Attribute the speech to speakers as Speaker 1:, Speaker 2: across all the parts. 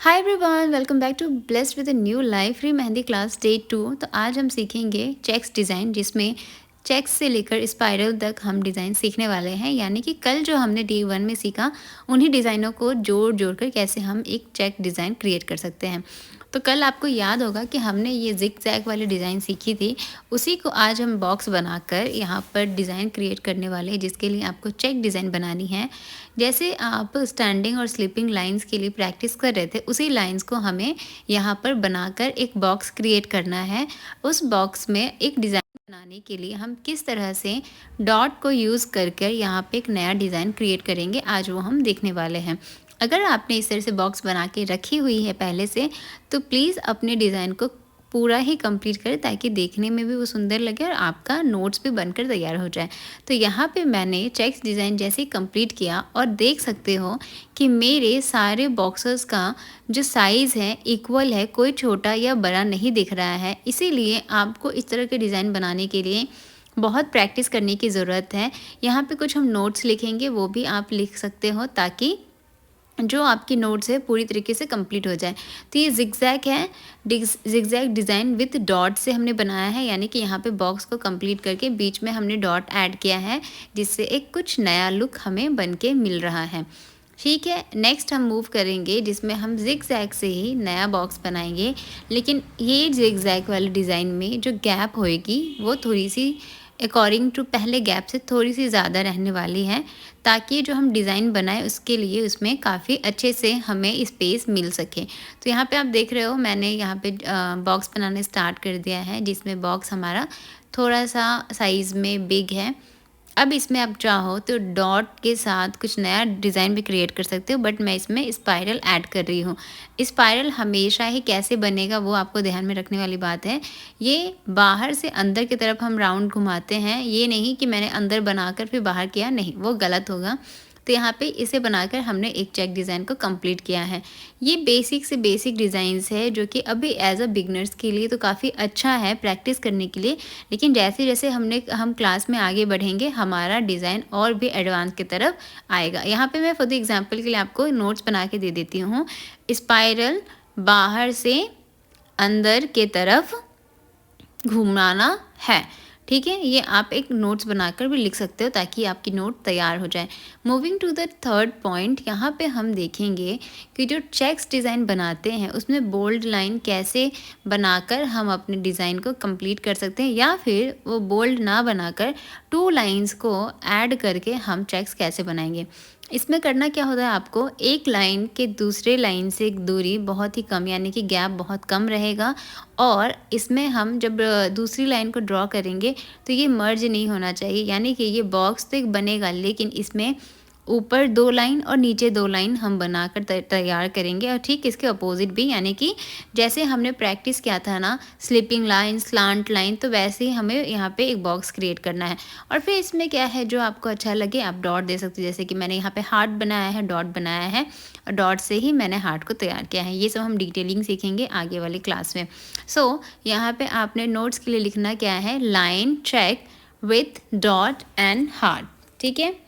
Speaker 1: Hi everyone, welcome back to blessed with a new life free mehndi class day 2। तो आज हम सीखेंगे checks design, जिसमें चेक्स से लेकर स्पाइरल तक हम डिज़ाइन सीखने वाले हैं। यानी कि कल जो हमने डे 1 में सीखा, उन्हीं डिज़ाइनों को जोड़ जोड़ कर कैसे हम एक चेक डिज़ाइन क्रिएट कर सकते हैं। तो कल आपको याद होगा कि हमने ये जिग जैग वाली डिज़ाइन सीखी थी, उसी को आज हम बॉक्स बनाकर यहाँ पर डिज़ाइन क्रिएट करने वाले हैं, जिसके लिए आपको चेक डिज़ाइन बनानी है। जैसे आप स्टैंडिंग और स्लीपिंग लाइंस के लिए प्रैक्टिस कर रहे थे, उसी लाइंस को हमें यहाँ पर बनाकर एक बॉक्स क्रिएट करना है। उस बॉक्स में एक डिज़ाइन बनाने के लिए हम किस तरह से डॉट को यूज़ कर कर यहाँ पे एक नया डिज़ाइन क्रिएट करेंगे, आज वो हम देखने वाले हैं। अगर आपने इस तरह से बॉक्स बना के रखी हुई है पहले से, तो प्लीज़ अपने डिज़ाइन को पूरा ही कंप्लीट करें, ताकि देखने में भी वो सुंदर लगे और आपका नोट्स भी बनकर तैयार हो जाए। तो यहाँ पे मैंने चेक्स डिज़ाइन जैसे ही कंप्लीट किया, और देख सकते हो कि मेरे सारे बॉक्सेस का जो साइज़ है इक्वल है, कोई छोटा या बड़ा नहीं दिख रहा है। इसीलिए आपको इस तरह के डिज़ाइन बनाने के लिए बहुत प्रैक्टिस करने की ज़रूरत है। यहाँ पे कुछ हम नोट्स लिखेंगे, वो भी आप लिख सकते हो, ताकि जो आपकी नोट्स है पूरी तरीके से कंप्लीट हो जाए। तो ये ज़िगज़ैग है, ज़िगज़ैग डिज़ाइन विद डॉट से हमने बनाया है। यानी कि यहाँ पे बॉक्स को कंप्लीट करके बीच में हमने डॉट ऐड किया है, जिससे एक कुछ नया लुक हमें बन के मिल रहा है। ठीक है, नेक्स्ट हम मूव करेंगे, जिसमें हम ज़िगज़ैग से ही नया बॉक्स बनाएंगे। लेकिन ये ज़िगज़ैग वाले डिज़ाइन में जो गैप होएगी, वो थोड़ी सी अकॉर्डिंग टू पहले गैप से थोड़ी सी ज़्यादा रहने वाली है, ताकि जो हम डिज़ाइन बनाए उसके लिए उसमें काफ़ी अच्छे से हमें स्पेस मिल सके। तो यहाँ पे आप देख रहे हो, मैंने यहाँ पे बॉक्स बनाना स्टार्ट कर दिया है, जिसमें बॉक्स हमारा थोड़ा सा साइज़ में बिग है। अब इसमें आप चाहो तो डॉट के साथ कुछ नया डिज़ाइन भी क्रिएट कर सकते हो, बट मैं इसमें स्पाइरल ऐड कर रही हूँ। स्पाइरल हमेशा ही कैसे बनेगा, वो आपको ध्यान में रखने वाली बात है। ये बाहर से अंदर की तरफ हम राउंड घुमाते हैं, ये नहीं कि मैंने अंदर बनाकर फिर बाहर किया, नहीं, वो गलत होगा। तो यहाँ पे इसे बनाकर हमने एक चेक डिज़ाइन को कंप्लीट किया है। ये बेसिक से बेसिक डिज़ाइंस है, जो कि अभी एज अ बिगनर्स के लिए तो काफ़ी अच्छा है प्रैक्टिस करने के लिए। लेकिन जैसे जैसे हम क्लास में आगे बढ़ेंगे, हमारा डिज़ाइन और भी एडवांस की तरफ आएगा। यहाँ पे मैं फॉर द एग्जांपल के लिए आपको नोट्स बना के दे देती हूँ। स्पाइरल बाहर से अंदर के तरफ घुमाना है। ठीक है, ये आप एक नोट्स बनाकर भी लिख सकते हो, ताकि आपकी नोट तैयार हो जाए। Moving to the third point, यहाँ पे हम देखेंगे कि जो चेक्स डिज़ाइन बनाते हैं, उसमें बोल्ड लाइन कैसे बनाकर हम अपने डिज़ाइन को कंप्लीट कर सकते हैं, या फिर वो बोल्ड ना बनाकर 2 लाइंस को ऐड करके हम चेक्स कैसे बनाएंगे। इसमें करना क्या होता है, आपको एक लाइन के दूसरे लाइन से एक दूरी बहुत ही कम, यानी कि गैप बहुत कम रहेगा। और इसमें हम जब दूसरी लाइन को ड्रॉ करेंगे, तो ये मर्ज नहीं होना चाहिए। यानी कि ये बॉक्स तो एक बनेगा, लेकिन इसमें ऊपर 2 लाइन और नीचे 2 लाइन हम बनाकर तैयार करेंगे। और ठीक इसके अपोजिट भी, यानी कि जैसे हमने प्रैक्टिस किया था ना, स्लिपिंग लाइन, स्लांट लाइन, तो वैसे ही हमें यहाँ पे एक बॉक्स क्रिएट करना है। और फिर इसमें क्या है, जो आपको अच्छा लगे आप डॉट दे सकते हो। जैसे कि मैंने यहाँ पे हार्ट बनाया है, डॉट बनाया है, और डॉट से ही मैंने हार्ट को तैयार किया है। ये सब हम डिटेलिंग सीखेंगे आगे वाली क्लास में। सो यहाँ पे आपने नोट्स के लिए लिखना क्या है, line check with dot and heart. ठीक है,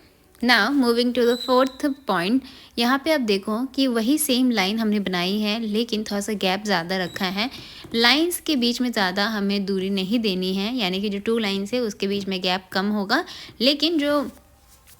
Speaker 1: now moving to the fourth point, यहाँ पे आप देखो कि वही सेम लाइन हमने बनाई है, लेकिन थोड़ा सा गैप ज़्यादा रखा है। लाइंस के बीच में ज़्यादा हमें दूरी नहीं देनी है, यानी कि जो 2 लाइन्स है उसके बीच में गैप कम होगा, लेकिन जो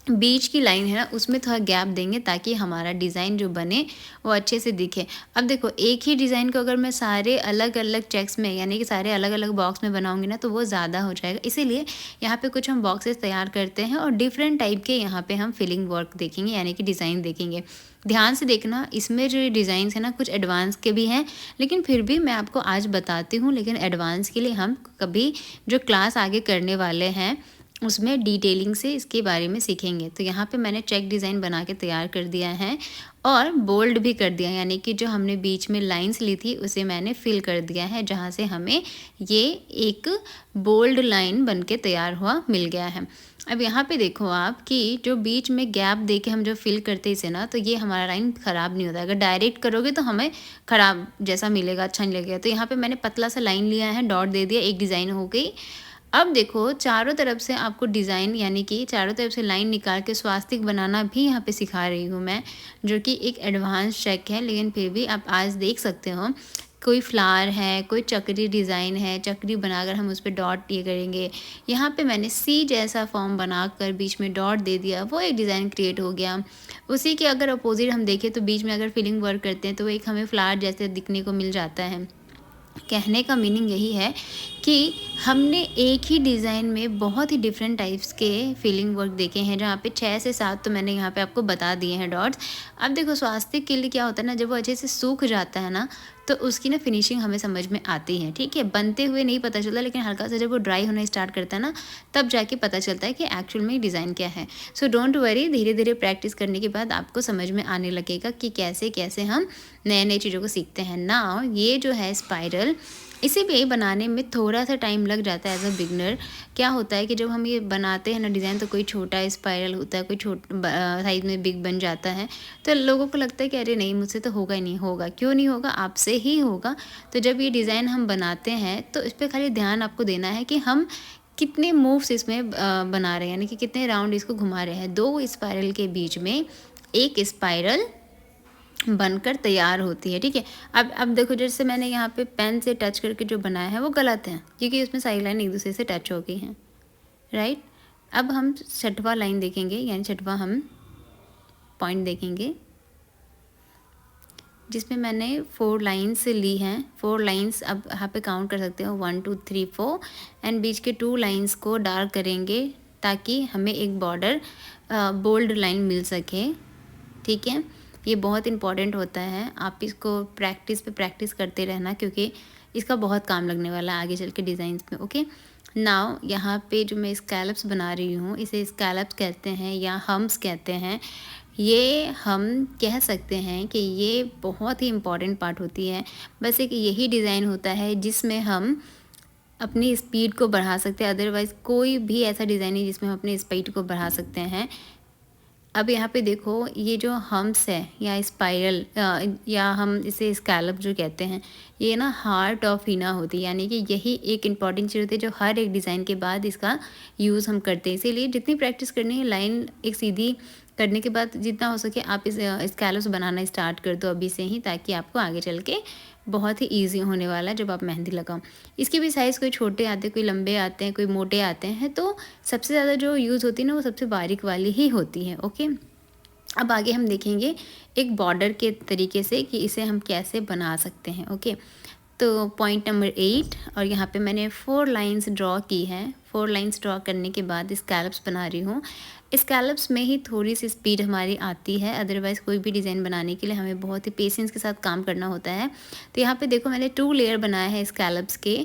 Speaker 1: बीच की लाइन है ना, उसमें थोड़ा गैप देंगे, ताकि हमारा डिज़ाइन जो बने वो अच्छे से दिखे। अब देखो, एक ही डिज़ाइन को अगर मैं सारे अलग अलग चेक्स में, यानी कि सारे अलग अलग बॉक्स में बनाऊंगी ना, तो वो ज़्यादा हो जाएगा। इसीलिए यहाँ पे कुछ हम बॉक्सेस तैयार करते हैं, और डिफरेंट टाइप के यहाँ पे हम फिलिंग वर्क देखेंगे, यानी कि डिज़ाइन देखेंगे। ध्यान से देखना, इसमें जो डिज़ाइंस है ना, कुछ एडवांस के भी हैं, लेकिन फिर भी मैं आपको आज बताती हूँ। लेकिन एडवांस के लिए हम कभी जो क्लास आगे करने वाले हैं, उसमें डिटेलिंग से इसके बारे में सीखेंगे। तो यहाँ पे मैंने चेक डिज़ाइन बना के तैयार कर दिया है, और बोल्ड भी कर दिया, यानी कि जो हमने बीच में लाइंस ली थी उसे मैंने फिल कर दिया है, जहाँ से हमें ये एक बोल्ड लाइन बन के तैयार हुआ मिल गया है। अब यहाँ पे देखो आप कि जो बीच में गैप दे के हम जो फिल करते इसे ना, तो ये हमारा लाइन ख़राब नहीं होता। अगर डायरेक्ट करोगे तो हमें ख़राब जैसा मिलेगा, अच्छा नहीं लगेगा। तो यहाँ पे मैंने पतला सा लाइन लिया है, डॉट दे दिया, एक डिज़ाइन हो गई। अब देखो चारों तरफ से आपको डिज़ाइन यानी कि चारों तरफ से लाइन निकाल के स्वास्तिक बनाना भी यहाँ पे सिखा रही हूँ मैं, जो कि एक एडवांस चेक है, लेकिन फिर भी आप आज देख सकते हो कोई फ्लावर है, कोई चक्री डिज़ाइन है, चक्री बनाकर हम उस पे डॉट ये करेंगे। यहाँ पे मैंने सी जैसा फॉर्म बनाकर बीच में डॉट दे दिया, वो एक डिज़ाइन क्रिएट हो गया। उसी के अगर अपोज़िट हम देखें तो बीच में अगर फिलिंग वर्क करते हैं तो वो एक हमें फ्लावर जैसे दिखने को मिल जाता है। कहने का मीनिंग यही है कि हमने एक ही डिज़ाइन में बहुत ही डिफरेंट टाइप्स के फिलिंग वर्क देखे हैं, जहाँ पे 6 से 7 तो मैंने यहाँ पे आपको बता दिए हैं डॉट्स। अब देखो स्वास्तिक के लिए क्या होता है ना, जब वो अच्छे से सूख जाता है ना, तो उसकी ना फिनिशिंग हमें समझ में आती है, ठीक है? बनते हुए नहीं पता चलता, लेकिन हल्का सा जब वो ड्राई होना स्टार्ट करता है ना, तब जाके पता चलता है कि एक्चुअल में डिज़ाइन क्या है। सो डोंट वरी, धीरे-धीरे प्रैक्टिस करने के बाद आपको समझ में आने लगेगा कि कैसे-कैसे हम नए-नए चीज़ों को सीखते हैं। नाउ ये जो है स्पाइरल, इसे भी बनाने में थोड़ा-सा टाइम लग जाता है एज़ अ बिगिनर। क्या होता है कि जब हम ये बनाते हैं ना डिज़ाइन, तो कोई छोटा स्पाइरल होता है, कोई साइज़ में बिग बन जाता है, तो लोगों को लगता है कि अरे नहीं, मुझसे तो होगा ही नहीं। होगा, क्यों नहीं होगा? आपसे ही होगा। तो जब ये डिज़ाइन हम बनाते हैं तो इस पे खाली ध्यान आपको देना है कि हम कितने मूव्स इसमें बना रहे हैं, यानी कि कितने राउंड इसको घुमा रहे हैं। 2 स्पाइरल के बीच में एक स्पाइरल बनकर तैयार होती है, ठीक है? अब देखो, जैसे मैंने यहाँ पे पेन से टच करके जो बनाया है वो गलत है, क्योंकि उसमें सारी लाइन एक दूसरे से टच हो गई हैं, राइट? अब हम छठवां लाइन देखेंगे, यानी छठवां हम पॉइंट देखेंगे, जिसमें मैंने 4 लाइन्स ली हैं। 4 लाइन्स अब यहाँ पे काउंट कर सकते हो, 1 2 3 4, एंड बीच के 2 लाइन्स को डार्क करेंगे ताकि हमें एक बॉर्डर बोल्ड लाइन मिल सके, ठीक है? ये बहुत इम्पॉर्टेंट होता है, आप इसको प्रैक्टिस पे प्रैक्टिस करते रहना, क्योंकि इसका बहुत काम लगने वाला है आगे चल के डिज़ाइंस में, ओके? नाउ यहाँ पे जो मैं स्कैलप्स बना रही हूँ, इसे स्कैलप्स कहते हैं या हम्स कहते हैं। ये हम कह सकते हैं कि ये बहुत ही इम्पॉर्टेंट पार्ट होती है। बस एक यही डिज़ाइन होता है जिसमें हम अपनी स्पीड को बढ़ा सकते हैं, अदरवाइज़ कोई भी ऐसा डिज़ाइन नहीं जिसमें हम अपनी स्पीड को बढ़ा सकते हैं। अब यहाँ पे देखो, ये जो हम्स है या स्पाइरल या हम इसे स्कैलप जो कहते हैं, ये ना हार्ट ऑफ हीना होती है, यानी कि यही एक इम्पॉर्टेंट चीज़ होती है जो हर एक डिज़ाइन के बाद इसका यूज़ हम करते हैं। इसीलिए जितनी प्रैक्टिस करनी है, लाइन एक सीधी करने के बाद जितना हो सके आप इस स्कैलप्स बनाना स्टार्ट कर दो अभी से ही, ताकि आपको आगे चल के बहुत ही ईजी होने वाला है जब आप मेहंदी लगाओ। इसके भी साइज़ कोई छोटे आते हैं, कोई लंबे आते हैं, कोई मोटे आते हैं, तो सबसे ज़्यादा जो यूज़ होती है ना, वो सबसे बारीक वाली ही होती है, ओके? अब आगे हम देखेंगे एक बॉर्डर के तरीके से कि इसे हम कैसे बना सकते हैं, ओके? तो पॉइंट नंबर 8, और यहाँ पे मैंने 4 लाइंस ड्रॉ की हैं। 4 लाइंस ड्रॉ करने के बाद स्कैलप्स बना रही हूँ। स्कैलप्स में ही थोड़ी सी स्पीड हमारी आती है, अदरवाइज़ कोई भी डिज़ाइन बनाने के लिए हमें बहुत ही पेशेंस के साथ काम करना होता है। तो यहाँ पे देखो, मैंने 2 लेयर बनाए हैं स्कैलप्स के।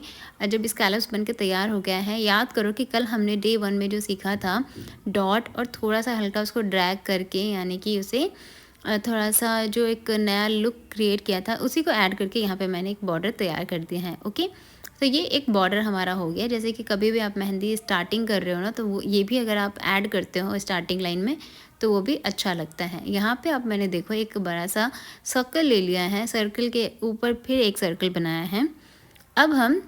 Speaker 1: जब स्कैलप्स बन के तैयार हो गया है, याद करो कि कल हमने डे 1 में जो सीखा था, डॉट और थोड़ा सा हल्का उसको ड्रैग करके, यानी कि उसे थोड़ा-सा जो एक नया लुक क्रिएट किया था, उसी को ऐड करके यहाँ पे मैंने एक बॉर्डर तैयार कर दिया है, ओके? तो ये एक बॉर्डर हमारा हो गया। जैसे कि कभी भी आप मेहंदी स्टार्टिंग कर रहे हो ना, तो वो ये भी अगर आप ऐड करते हो स्टार्टिंग लाइन में, तो वो भी अच्छा लगता है। यहाँ पे अब मैंने देखो एक बड़ा-सा सर्कल ले लिया है, सर्कल के ऊपर फिर एक सर्कल बनाया है। अब हम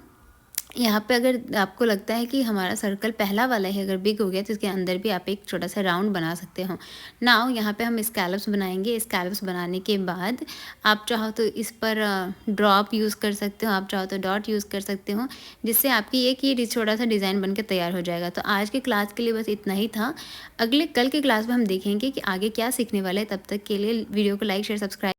Speaker 1: यहाँ पे, अगर आपको लगता है कि हमारा सर्कल पहला वाला ही अगर बिग हो गया, तो इसके अंदर भी आप एक छोटा सा राउंड बना सकते हो। नाउ यहाँ पे हम स्कैलप्स बनाएंगे। स्कैलप्स बनाने के बाद आप चाहो तो इस पर ड्रॉप यूज़ कर सकते हो, आप चाहो तो डॉट यूज़ कर सकते हो, जिससे आपकी एक ये छोटा सा डिज़ाइन बन के तैयार हो जाएगा। तो आज के क्लास के लिए बस इतना ही था। कल के क्लास में हम देखेंगे कि आगे क्या सीखने वाले हैं। तब तक के लिए वीडियो को लाइक, शेयर, सब्सक्राइब